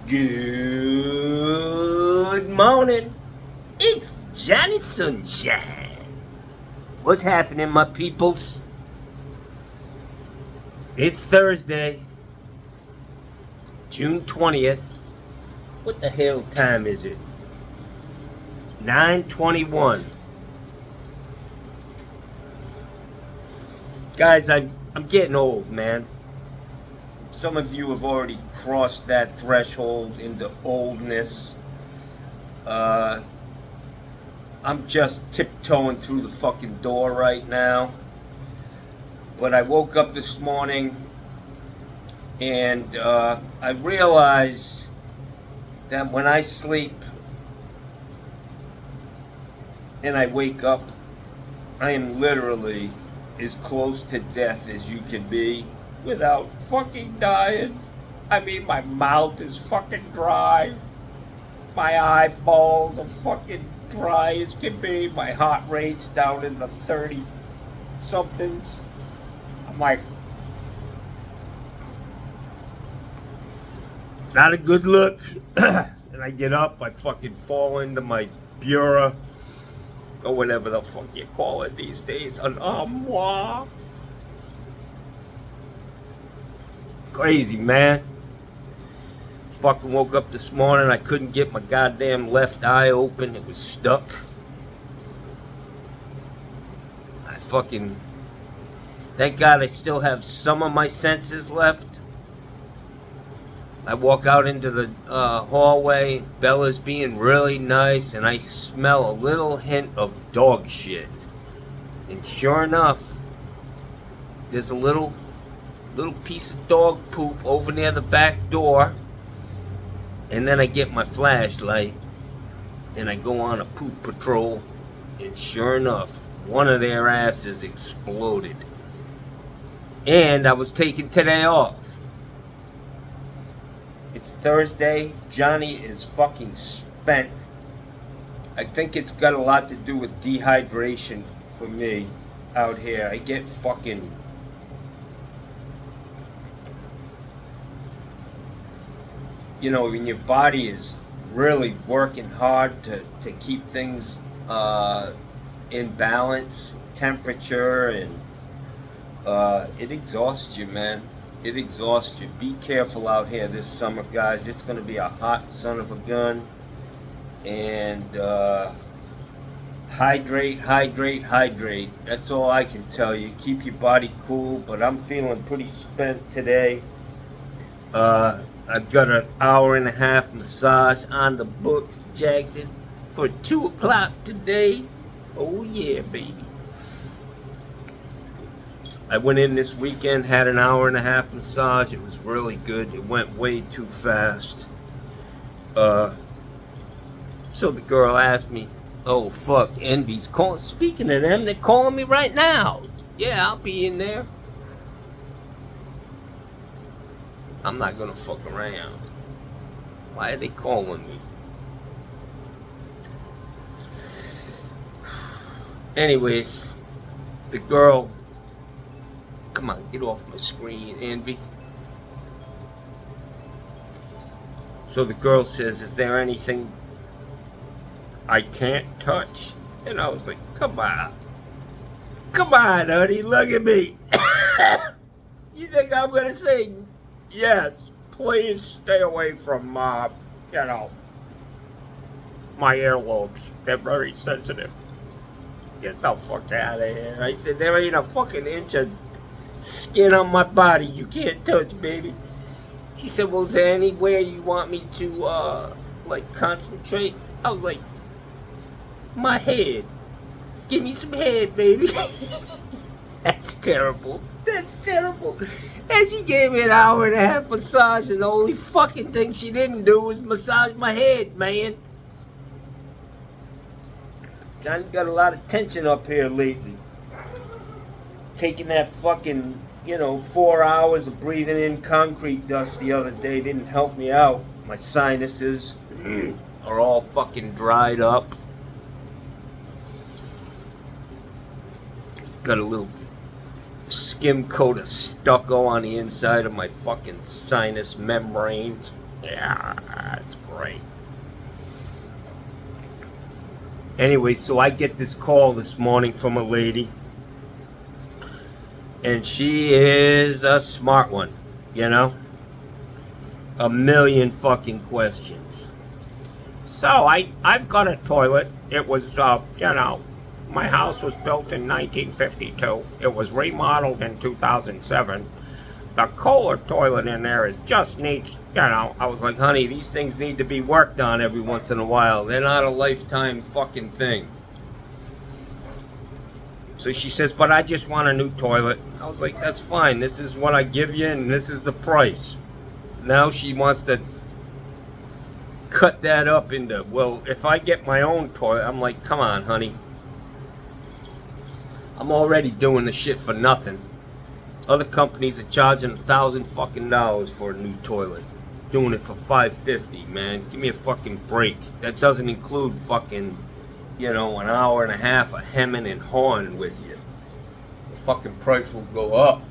Good morning. It's Johnny Sunshine. What's happening, my peoples? It's Thursday, June 20th. What the hell time is it? 9:21. Guys, I'm getting old, man. Some of you have already crossed that threshold into oldness. I'm just tiptoeing through the fucking door right now. But I woke up this morning and I realized that when I sleep and I wake up, I am literally as close to death as you can be without fucking dying. I mean, my mouth is fucking dry. My eyeballs are fucking dry as can be. My heart rate's down in the 30 somethings. I'm like, not a good look. And I get up, I fucking fall into my bureau, or whatever the fuck you call it these days, an armoire. Crazy, man. Fucking woke up this morning, I couldn't get my goddamn left eye open, it was stuck. Thank God I still have some of my senses left. I walk out into the hallway, Bella's being really nice, and I smell a little hint of dog shit. And sure enough, there's a little piece of dog poop over near the back door. And then I get my flashlight and I go on a poop patrol, and sure enough, one of their asses exploded. And I was taking today off. It's Thursday. Johnny is fucking spent. I think it's got a lot to do with dehydration for me out here. I get fucking... You know, when your body is really working hard to keep things in balance, temperature, and it exhausts you, man. It exhausts you. Be careful out here this summer, guys. It's going to be a hot son of a gun. And hydrate. That's all I can tell you. Keep your body cool, but I'm feeling pretty spent today. I've got an hour and a half massage on the books, Jackson, for 2 o'clock today. Oh yeah, baby. I went in this weekend, had an hour and a half massage. It was really good. It went way too fast. So the girl asked me, oh fuck, Envy's calling. Speaking of them, they're calling me right now. Yeah, I'll be in there. I'm not gonna fuck around. Why are they calling me? Anyways, the girl... Come on, get off my screen, Envy. So the girl says, is there anything I can't touch? And I was like, come on. Come on, honey, look at me. You think I'm gonna say... Yes, please stay away from, my earlobes. They're very sensitive. Get the fuck out of here. I said, there ain't a fucking inch of skin on my body you can't touch, baby. She said, well, is there anywhere you want me to, concentrate? I was like, my head. Give me some head, baby. That's terrible. That's terrible. And she gave me an hour and a half massage, and the only fucking thing she didn't do was massage my head, man. Johnny got a lot of tension up here lately. Taking that fucking, 4 hours of breathing in concrete dust the other day didn't help me out. My sinuses are all fucking dried up. Got a little skim coat of stucco on the inside of my fucking sinus membrane. Yeah, it's great. Anyway, so I get this call this morning from a lady, and she is a smart one, you know? A million fucking questions. So I've got a toilet. It was, my house was built in 1952. It was remodeled in 2007. The Kohler toilet in there is just needs, I was like, honey, these things need to be worked on every once in a while. They're not a lifetime fucking thing. So she says, but I just want a new toilet. I was like, that's fine. This is what I give you, and this is the price. Now she wants to cut that up into, well, if I get my own toilet, I'm like, come on, honey. I'm already doing the shit for nothing. Other companies are charging $1,000 fucking dollars for a new toilet. Doing it for $550, man. Give me a fucking break. That doesn't include fucking, an hour and a half of hemming and hawing with you. The fucking price will go up.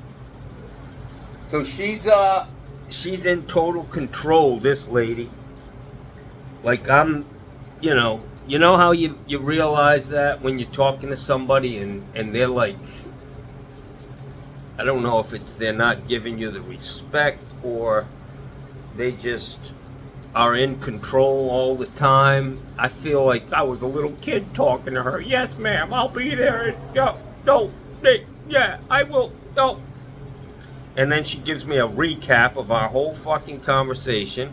So she's in total control, this lady. Like I'm, you know how you realize that when you're talking to somebody and they're like, I don't know if it's they're not giving you the respect or they just are in control all the time. I feel like I was a little kid talking to her. Yes, ma'am, I'll be there. Yeah, I will. No. And then she gives me a recap of our whole fucking conversation.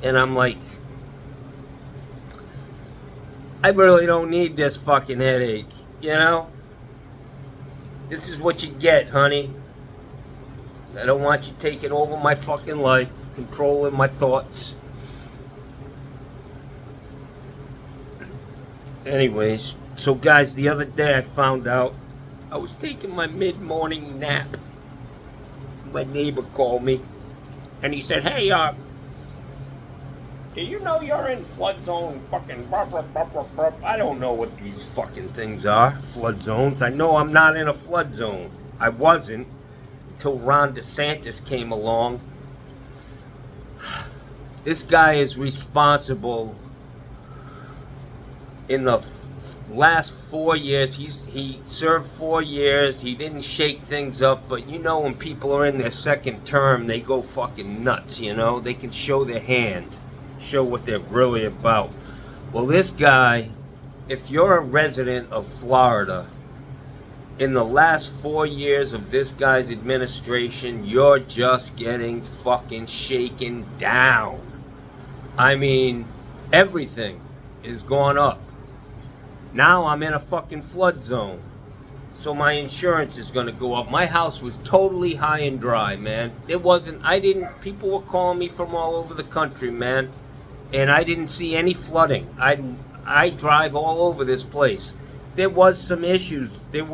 And I'm like, I really don't need this fucking headache, This is what you get, honey. I don't want you taking over my fucking life, controlling my thoughts. Anyways, so guys, the other day I found out I was taking my mid-morning nap. My neighbor called me, and he said, hey, do you know you're in flood zone fucking blah, blah, blah, blah, blah. I don't know what these fucking things are, flood zones. I know I'm not in a flood zone. I wasn't until Ron DeSantis came along. This guy is responsible in the last 4 years. He served 4 years. He didn't shake things up, but when people are in their second term, they go fucking nuts, They can show their hand. Show what they're really about. Well, this guy, if you're a resident of Florida, in the last 4 years of this guy's administration, you're just getting fucking shaken down. I mean, everything is gone up. Now I'm in a fucking flood zone. So my insurance is going to go up. My house was totally high and dry, man. People were calling me from all over the country, man. And I didn't see any flooding. I drive all over this place. There were some issues in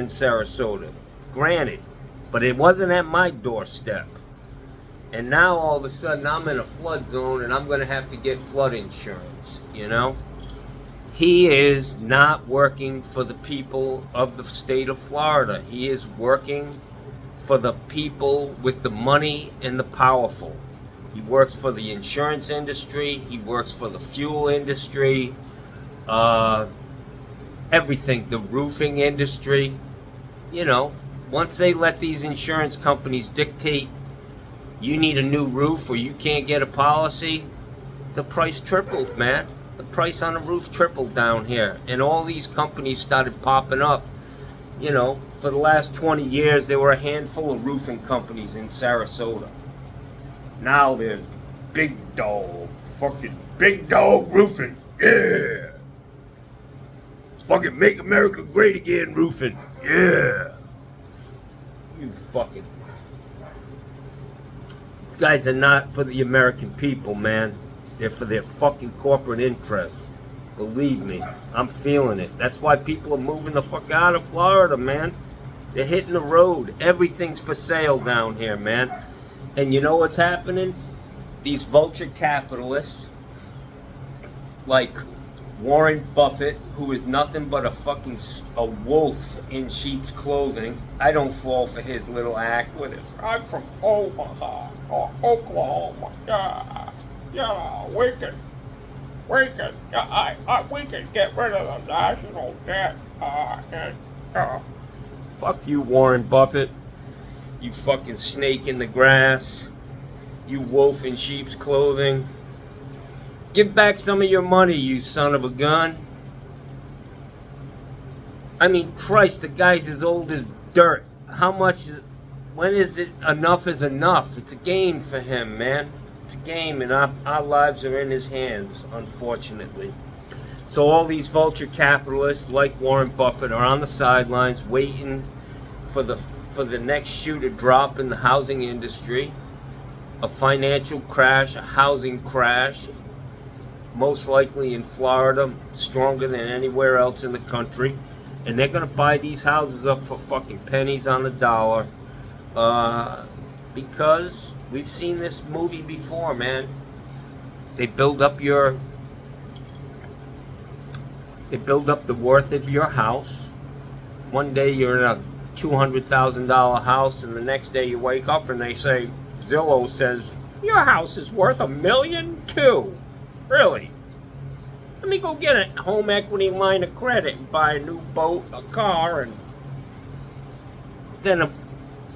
Sarasota, granted, but it wasn't at my doorstep. And now all of a sudden I'm in a flood zone and I'm going to have to get flood insurance, He is not working for the people of the state of Florida. He is working for the people with the money and the powerful. He works for the insurance industry. He works for the fuel industry. Everything. The roofing industry. Once they let these insurance companies dictate you need a new roof or you can't get a policy, the price tripled, man. The price on a roof tripled down here. And all these companies started popping up. For the last 20 years, there were a handful of roofing companies in Sarasota. Now there's big dog roofing. Yeah. Fucking make America great again roofing. Yeah. You fucking. These guys are not for the American people, man. They're for their fucking corporate interests. Believe me, I'm feeling it. That's why people are moving the fuck out of Florida, man. They're hitting the road. Everything's for sale down here, man. And you know what's happening? These vulture capitalists, like Warren Buffett, who is nothing but a wolf in sheep's clothing. I don't fall for his little act with it. I'm from Omaha, or Oklahoma. Yeah, we can get rid of the national debt. Fuck you, Warren Buffett. You fucking snake in the grass. You wolf in sheep's clothing. Give back some of your money, you son of a gun. I mean, Christ, the guy's as old as dirt. When is it enough is enough? It's a game for him, man. It's a game, and our lives are in his hands, unfortunately. So all these vulture capitalists like Warren Buffett are on the sidelines waiting for the next shoe to drop in the housing industry. A financial crash, a housing crash, most likely in Florida, stronger than anywhere else in the country. And they're going to buy these houses up for fucking pennies on the dollar. Because we've seen this movie before, man. They build up the worth of your house. One day you're in a $200,000 house, and the next day you wake up and they say, Zillow says, your house is worth $1.2 million. Really? Let me go get a home equity line of credit and buy a new boat, a car, and then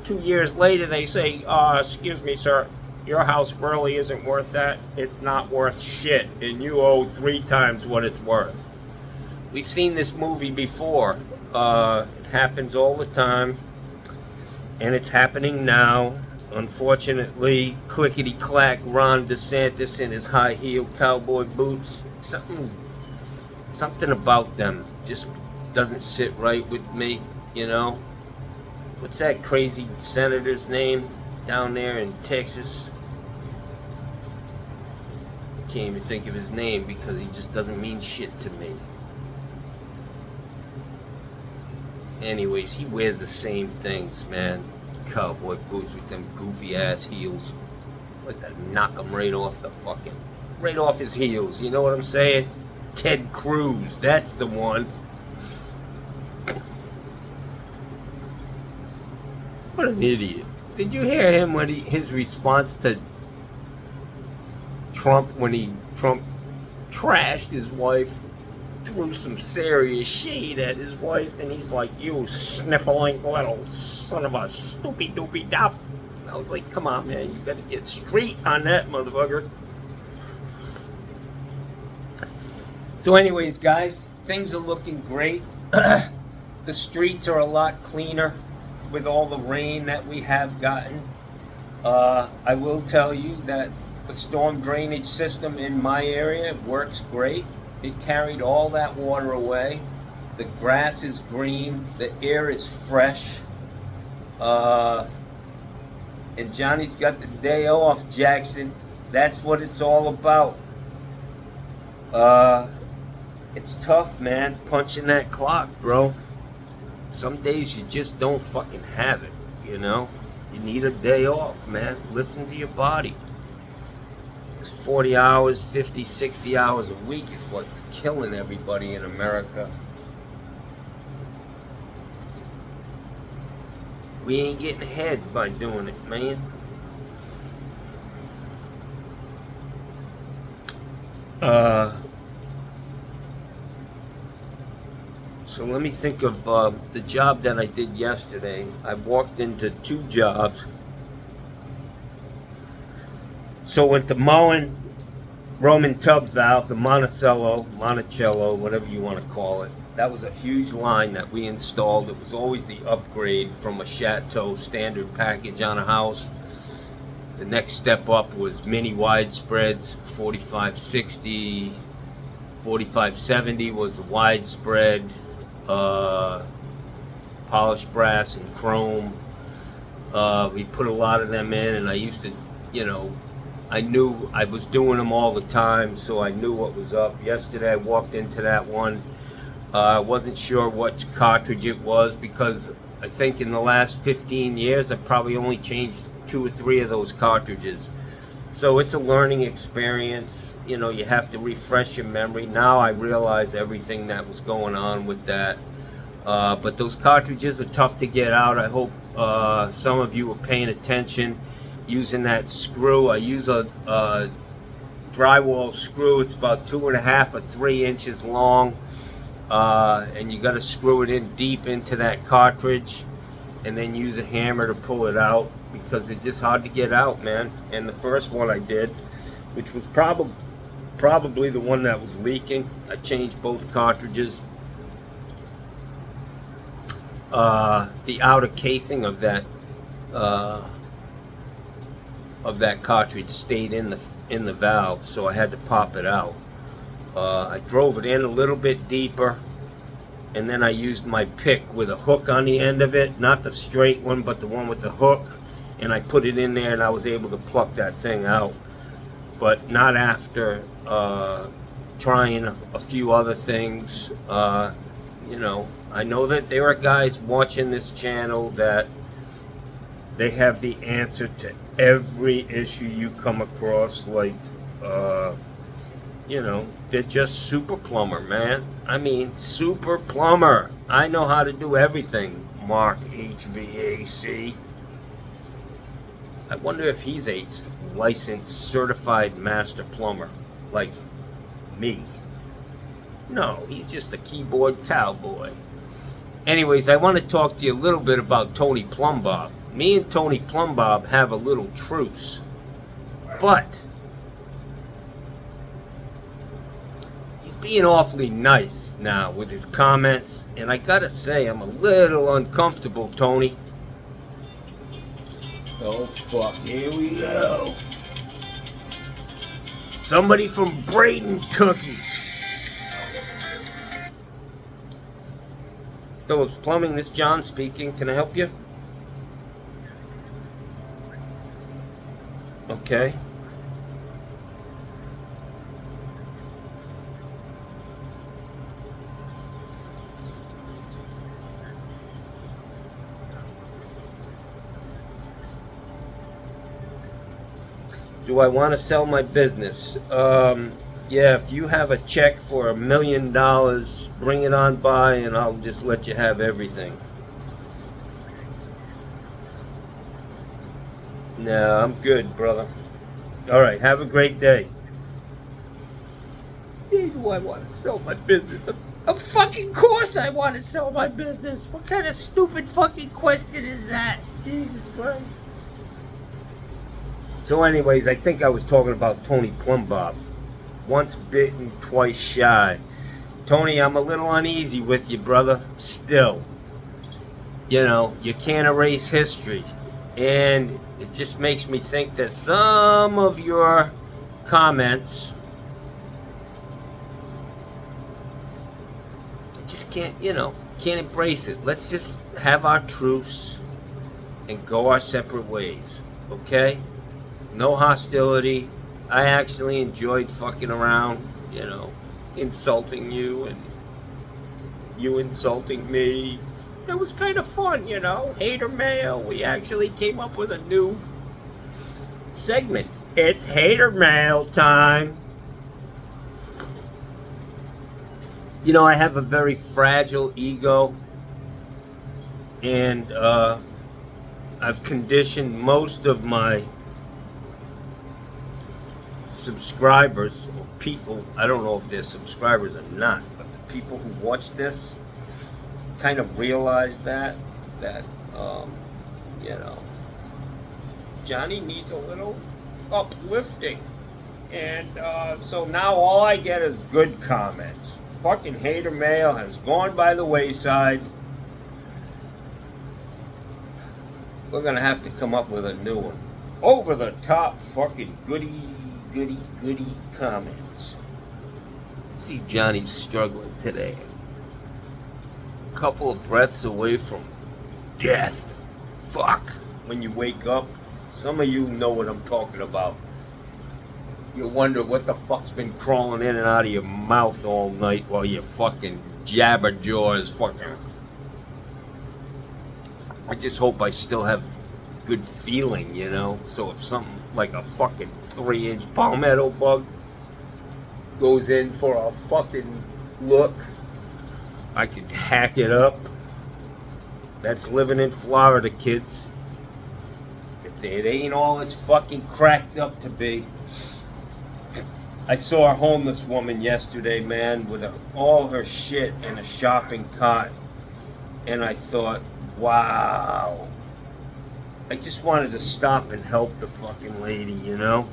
2 years later they say, excuse me, sir, your house really isn't worth that. It's not worth shit, and you owe 3 times what it's worth. We've seen this movie before. It happens all the time, and it's happening now. Unfortunately, clickety-clack Ron DeSantis in his high-heeled cowboy boots. Something about them just doesn't sit right with me, you know? What's that crazy senator's name down there in Texas? I can't even think of his name because he just doesn't mean shit to me. Anyways, he wears the same things, man. Cowboy boots with them goofy ass heels. Like to knock him right off his heels. You know what I'm saying? Ted Cruz, that's the one. What an idiot! Did you hear him when his response to Trump when Trump trashed his wife? Threw some serious shade at his wife, and he's like, you sniffling little son of a stoopy doopy dop. I was like, come on, man, you gotta get straight on that motherfucker. So anyways, guys, things are looking great. The streets are a lot cleaner with all the rain that we have gotten. I will tell you that the storm drainage system in my area works great. It carried all that water away. The grass is green. The air is fresh. And Johnny's got the day off, Jackson. That's what it's all about. It's tough, man, punching that clock, bro. Some days you just don't fucking have it, you know? You need a day off, man. Listen to your body. 40 hours, 50, 60 hours a week is what's killing everybody in America. We ain't getting ahead by doing it, man. So let me think of the job that I did yesterday. I walked into 2 jobs. So went to mowing Roman tub valve, the Monticello, whatever you want to call it. That was a huge line that we installed. It was always the upgrade from a Chateau standard package on a house. The next step up was mini widespreads, 4560, 4570 was the widespread, polished brass and chrome. We put a lot of them in, and I used to, I knew I was doing them all the time, so I knew what was up. Yesterday I walked into that one. I wasn't sure what cartridge it was because I think in the last 15 years I've probably only changed 2 or 3 of those cartridges. So it's a learning experience. You know, you have to refresh your memory. Now I realize everything that was going on with that. But those cartridges are tough to get out. I hope some of you are paying attention using that screw. I use a drywall screw. It's about 2.5 or 3 inches long. And you got to screw it in deep into that cartridge and then use a hammer to pull it out, because it's just hard to get out, man. And the first one I did, which was probably the one that was leaking, I changed both cartridges. The outer casing of that cartridge stayed in the valve, so I had to pop it out. I drove it in a little bit deeper, and then I used my pick with a hook on the end of it, not the straight one, but the one with the hook, and I put it in there, and I was able to pluck that thing out. But not after trying a few other things. You know, I know that there are guys watching this channel that they have the answer to every issue you come across, like, you know, they're just super plumber, man. I mean, super plumber. I know how to do everything. Mark HVAC. I wonder if he's a licensed, certified master plumber, like me. No, he's just a keyboard cowboy. Anyways, I want to talk to you a little bit about Tony Plumbob. Me and Tony Plumbob have a little truce. But he's being awfully nice now with his comments. And I gotta say, I'm a little uncomfortable, Tony. Oh, fuck. Here we go. Somebody from Braden, Kentucky. Phillips Plumbing, this is John speaking. Can I help you? Okay. Do I want to sell my business? Yeah, if you have a check for $1 million, bring it on by and I'll just let you have everything. No, I'm good, brother. Alright, have a great day. Do I want to sell my business? Of fucking course I want to sell my business. What kind of stupid fucking question is that? Jesus Christ. So anyways, I think I was talking about Tony Plumbob. Once bitten, twice shy. Tony, I'm a little uneasy with you, brother. Still. You know, you can't erase history. And it just makes me think that some of your comments, I just can't, you know, can't embrace it. Let's just have our truce and go our separate ways. Okay? No hostility. I actually enjoyed fucking around, you know, insulting you and you insulting me. It was kind of fun, you know. Hater mail. We actually came up with a new segment. It's hater mail time. You know, I have a very fragile ego, and I've conditioned most of my subscribers, or people, I don't know if they're subscribers or not, but the people who watch this kind of realize that you know, Johnny needs a little uplifting, and so now all I get is good comments. Fucking hater mail has gone by the wayside. We're gonna have to come up with a new one. Over the top fucking goody comments. See, Johnny's struggling today. A couple of breaths away from death. Fuck. When you wake up, some of you know what I'm talking about. You wonder what the fuck's been crawling in and out of your mouth all night while your fucking jabberjaw is fucking. I just hope I still have good feeling, you know? So if something like a fucking 3-inch palmetto bug goes in for a fucking look. I could hack it up. That's living in Florida, kids. It ain't all it's fucking cracked up to be. I saw a homeless woman yesterday, man, with all her shit in a shopping cart. And I thought, wow. I just wanted to stop and help the fucking lady, you know?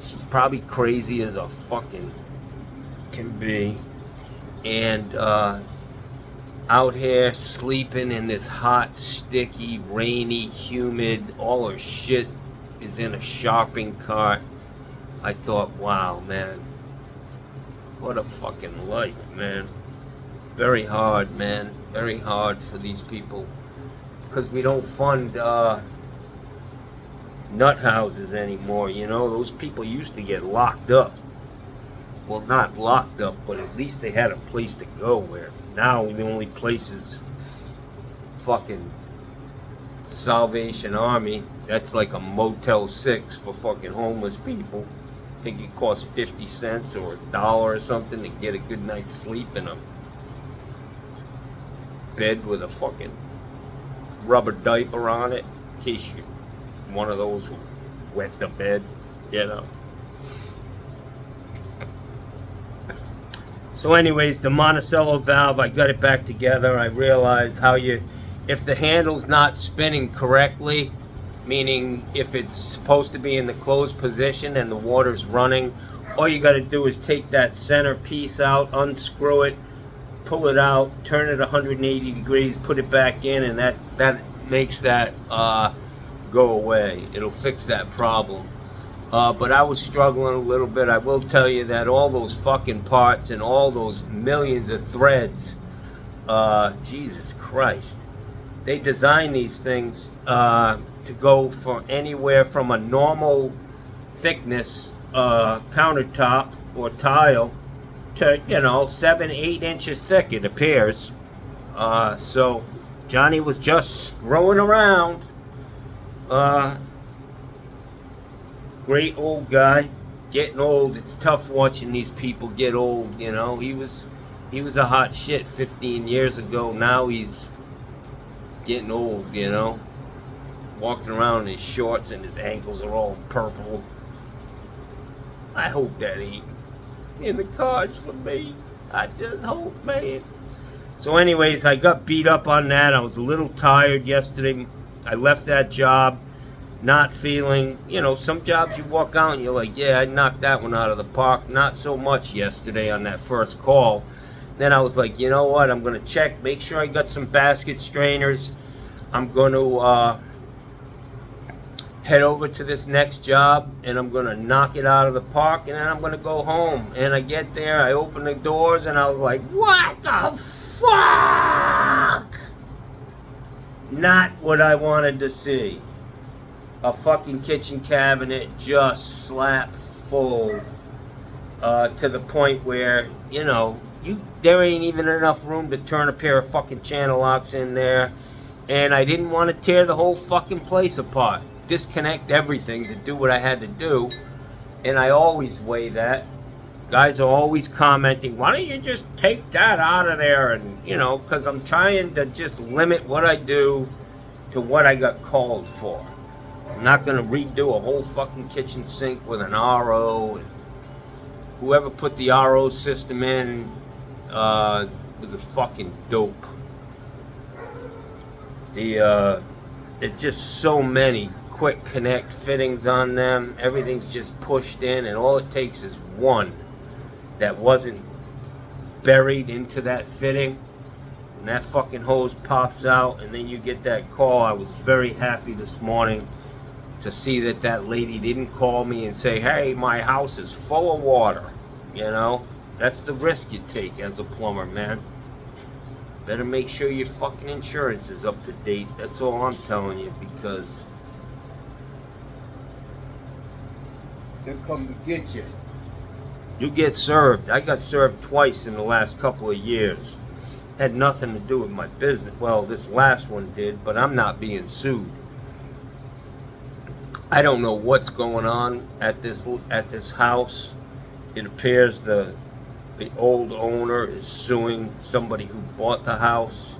She's probably crazy as a fucking can be. And out here sleeping in this hot, sticky, rainy, humid, all her shit is in a shopping cart. I thought, wow, man. What a fucking life, man. Very hard, man. Very hard for these people. It's because we don't fund nut houses anymore, you know? Those people used to get locked up. Well, not locked up, but at least they had a place to go. Where now the only place is fucking Salvation Army. That's like a Motel 6 for fucking homeless people. I think it costs 50 cents or $1 or something to get a good night's sleep in a bed with a fucking rubber diaper on it, in case you one of those will wet the bed, you know. So anyways, the Monticello valve, I got it back together. I realized how if the handle's not spinning correctly, meaning if it's supposed to be in the closed position and the water's running, all you got to do is take that center piece out, unscrew it, pull it out, turn it 180 degrees, put it back in, and that makes that go away. It'll fix that problem. But I was struggling a little bit. I will tell you that all those fucking parts and all those millions of threads, Jesus Christ, they designed these things to go for anywhere from a normal thickness countertop or tile to, 7-8 inches thick, it appears. So Johnny was just screwing around. Great old guy, getting old. It's tough watching these people get old, you know. He was a hot shit 15 years ago. Now he's getting old, you know. Walking around in his shorts and his ankles are all purple. I hope that ain't in the cards for me. I just hope, man. So anyways, I got beat up on that. I was a little tired yesterday. I left that job not feeling, some jobs you walk out and you're like, yeah, I knocked that one out of the park. Not so much yesterday on that first call. Then I was like, you know what, I'm going to check, make sure I got some basket strainers. I'm going to head over to this next job and I'm going to knock it out of the park, and then I'm going to go home. And I get there, I open the doors, and I was like, what the fuck? Not what I wanted to see. A fucking kitchen cabinet just slap full to the point where, there ain't even enough room to turn a pair of fucking channel locks in there. And I didn't want to tear the whole fucking place apart. Disconnect everything to do what I had to do. And I always weigh that. Guys are always commenting, why don't you just take that out of there? And, because I'm trying to just limit what I do to what I got called for. I'm not going to redo a whole fucking kitchen sink with an RO. And whoever put the RO system in was a fucking dope. It's just so many quick connect fittings on them. Everything's just pushed in, and all it takes is one that wasn't buried into that fitting. And that fucking hose pops out, and then you get that call. I was very happy this morning to see that lady didn't call me and say, hey, my house is full of water. That's the risk you take as a plumber, man. Better make sure your fucking insurance is up to date. That's all I'm telling you, because they'll come to get you. You get served. I got served twice in the last couple of years. Had nothing to do with my business. Well, this last one did, but I'm not being sued. I don't know what's going on at this house. It appears the old owner is suing somebody who bought the house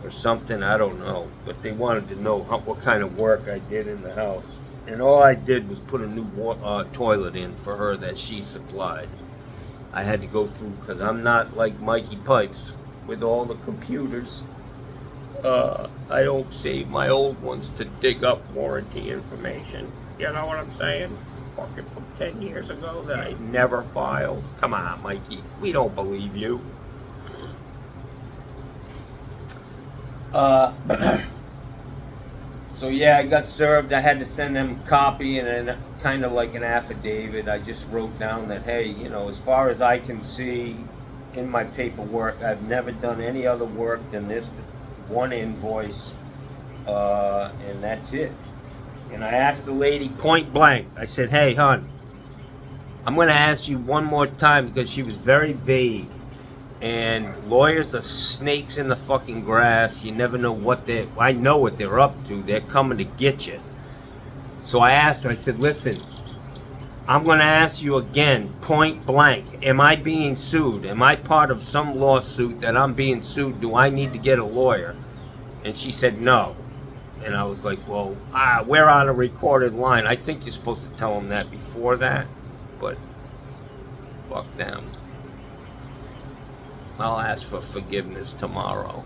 or something. I don't know, but they wanted to know what kind of work I did in the house, and all I did was put a new toilet in for her that she supplied. I had to go through, because I'm not like Mikey Pipes with all the computers. I don't save my old ones to dig up warranty information. You know what I'm saying? Fucking from 10 years ago that I never filed. Come on, Mikey. We don't believe you. So yeah, I got served. I had to send them a copy and then kind of like an affidavit. I just wrote down that, hey, you know, as far as I can see in my paperwork, I've never done any other work than this one invoice, and that's it. And I asked the lady point blank. I said, hey, hon, I'm going to ask you one more time, because she was very vague. And lawyers are snakes in the fucking grass. You never know what I know what they're up to. They're coming to get you. So I asked her, I said, listen, I'm going to ask you again, point blank. Am I being sued? Am I part of some lawsuit that I'm being sued? Do I need to get a lawyer? And she said, no. And I was like, well, we're on a recorded line. I think you're supposed to tell them that before that. But fuck them. I'll ask for forgiveness tomorrow.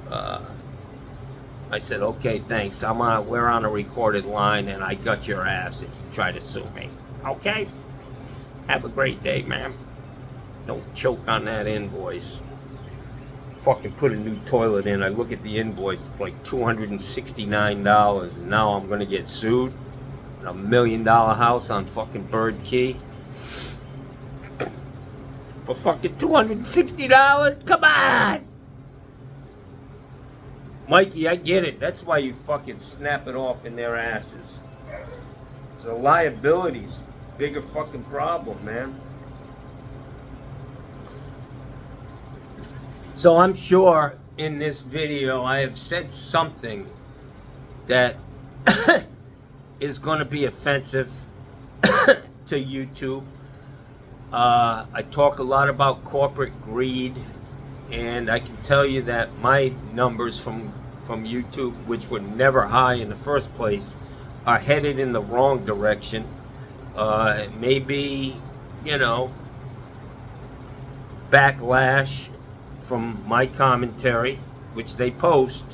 I said, okay, thanks. We're on a recorded line, and I got your ass if you try to sue me. Okay? Have a great day, ma'am. Don't choke on that invoice. Fucking put a new toilet in. I look at the invoice, it's like $269, and now I'm gonna get sued in a $1 million house on fucking Bird Key. For fucking $260? Come on! Mikey, I get it. That's why you fucking snap it off in their asses. So liability's a bigger fucking problem, man. So I'm sure in this video I have said something that is going to be offensive to YouTube. I talk a lot about corporate greed, and I can tell you that my numbers from YouTube, which were never high in the first place, are headed in the wrong direction. Maybe, you know, backlash from my commentary, which they post,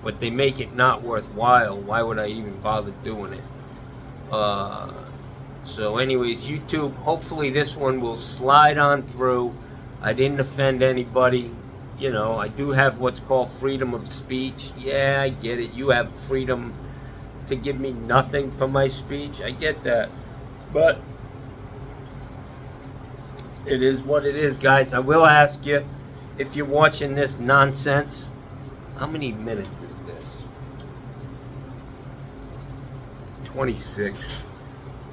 but they make it not worthwhile. Why would I even bother doing it? So anyways, YouTube, hopefully this one will slide on through. I didn't offend anybody. You know, I do have what's called freedom of speech. Yeah, I get it. You have freedom to give me nothing for my speech. I get that. But it is what it is, guys. I will ask you, if you're watching this nonsense, how many minutes is this? 26.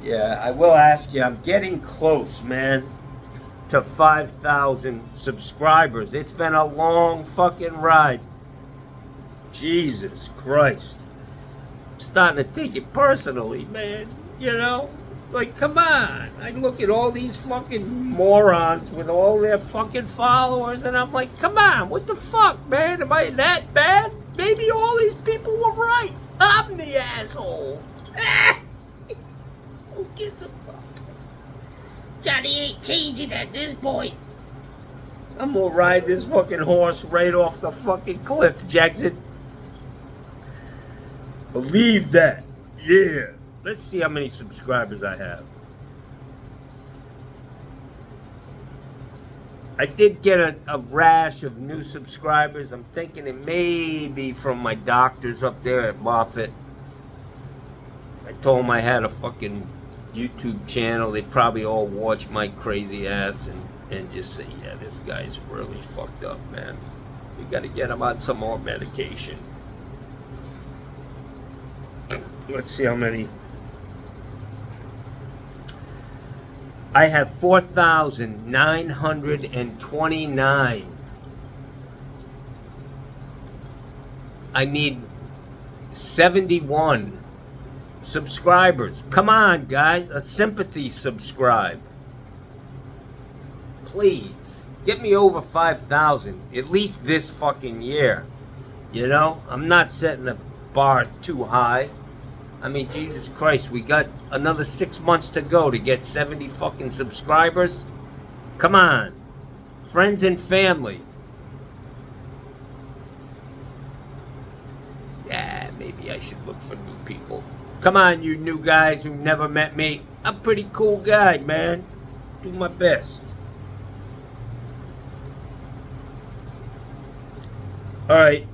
Yeah, I will ask you, I'm getting close, man, to 5,000 subscribers. It's been a long fucking ride. Jesus Christ. I'm starting to take it personally, man. You know? It's like, come on. I look at all these fucking morons with all their fucking followers, and I'm like, come on, what the fuck, man? Am I that bad? Maybe all these people were right. I'm the asshole. Who gives a fuck? Johnny ain't changing at this point. I'm gonna ride this fucking horse right off the fucking cliff, Jackson. Believe that. Yeah. Let's see how many subscribers I have. I did get a rash of new subscribers. I'm thinking it may be from my doctors up there at Moffitt. I told them I had a fucking YouTube channel. They probably all watch my crazy ass and just say, yeah, this guy's really fucked up, man. We gotta get him on some more medication. Let's see how many. I have 4,929. I need 71 subscribers. Come on, guys. A sympathy subscribe. Please. Get me over 5,000. At least this fucking year. You know? I'm not setting the bar too high. I mean, Jesus Christ. We got another 6 months to go to get 70 fucking subscribers. Come on. Friends and family. Yeah, maybe I should look for new people. Come on, you new guys who never met me. I'm a pretty cool guy, man. Do my best. Alright,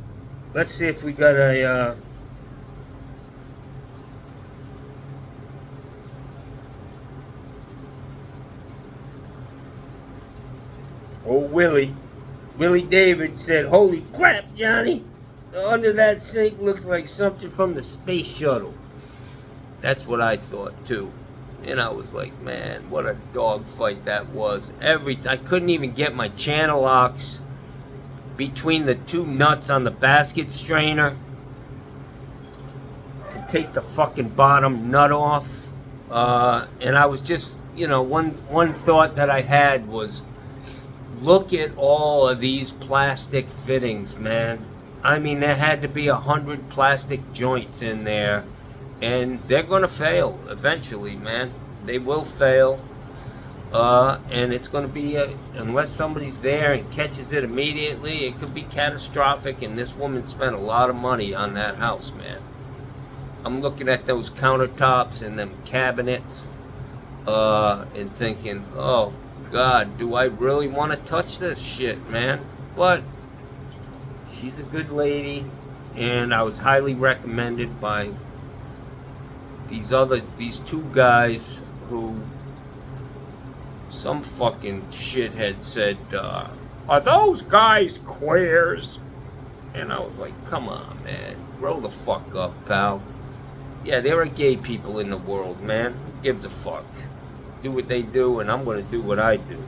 let's see if we got a, Willie David said, "Holy crap, Johnny! Under that sink looks like something from the space shuttle." That's what I thought too. And I was like, man, what a dogfight that was. I couldn't even get my channel locks between the two nuts on the basket strainer to take the fucking bottom nut off. And I was just, you know, one thought that I had was, look at all of these plastic fittings, man. I mean, there had to be 100 plastic joints in there, and they're gonna fail eventually, man. They will fail, and it's gonna be unless somebody's there and catches it immediately, it could be catastrophic. And this woman spent a lot of money on that house, man. I'm looking at those countertops and them cabinets, and thinking, oh God, do I really want to touch this shit, man? But she's a good lady, and I was highly recommended by these two guys who some fucking shithead said, "Are those guys queers?" And I was like, come on, man, grow the fuck up, pal. Yeah, there are gay people in the world, man. Who gives a fuck? Do what they do, and I'm gonna do what I do.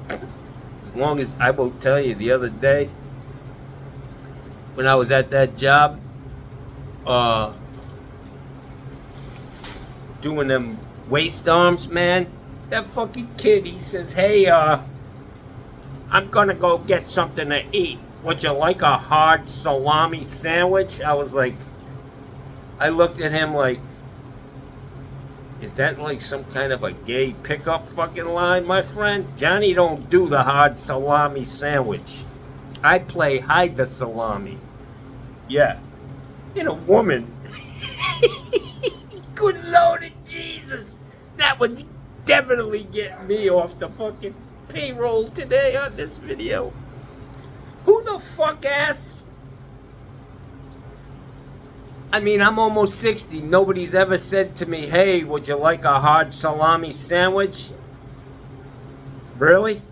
As long as, I will tell you, the other day when I was at that job, doing them waist arms, man, that fucking kid, he says, "Hey, I'm gonna go get something to eat. Would you like a hard salami sandwich?" I was like, I looked at him like, is that like some kind of a gay pickup fucking line, my friend? Johnny don't do the hard salami sandwich. I play hide the salami. Yeah. In a woman. Good Lord of Jesus. That was definitely getting me off the fucking payroll today on this video. Who the fuck asked? I mean, I'm almost 60. Nobody's ever said to me, "Hey, would you like a hard salami sandwich?" Really?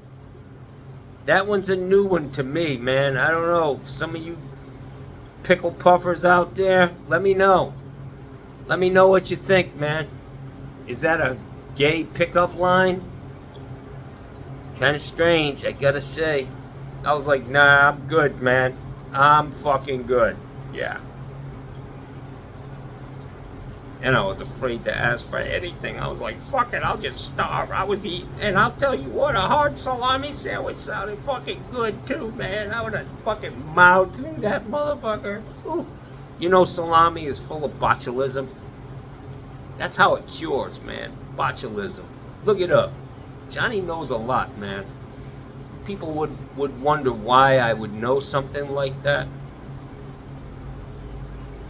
That one's a new one to me, man. I don't know. Some of you pickle puffers out there, let me know. Let me know what you think, man. Is that a gay pickup line? Kind of strange, I gotta say. I was like, nah, I'm good, man. I'm fucking good. Yeah. And I was afraid to ask for anything. I was like, fuck it, I'll just starve. I was eating. And I'll tell you what, a hard salami sandwich sounded fucking good too, man. I would have fucking mouthed through that motherfucker. Ooh. You know, salami is full of botulism. That's how it cures, man. Botulism. Look it up. Johnny knows a lot, man. People would wonder why I would know something like that.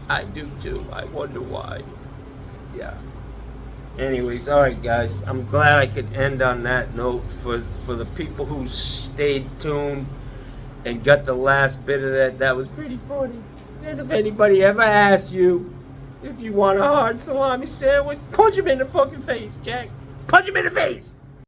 I do too. I wonder why. Yeah. Anyways, alright guys. I'm glad I could end on that note for the people who stayed tuned and got the last bit of that. That was pretty funny. And if anybody ever asks you if you want a hard salami sandwich, punch him in the fucking face, Jack. Punch him in the face!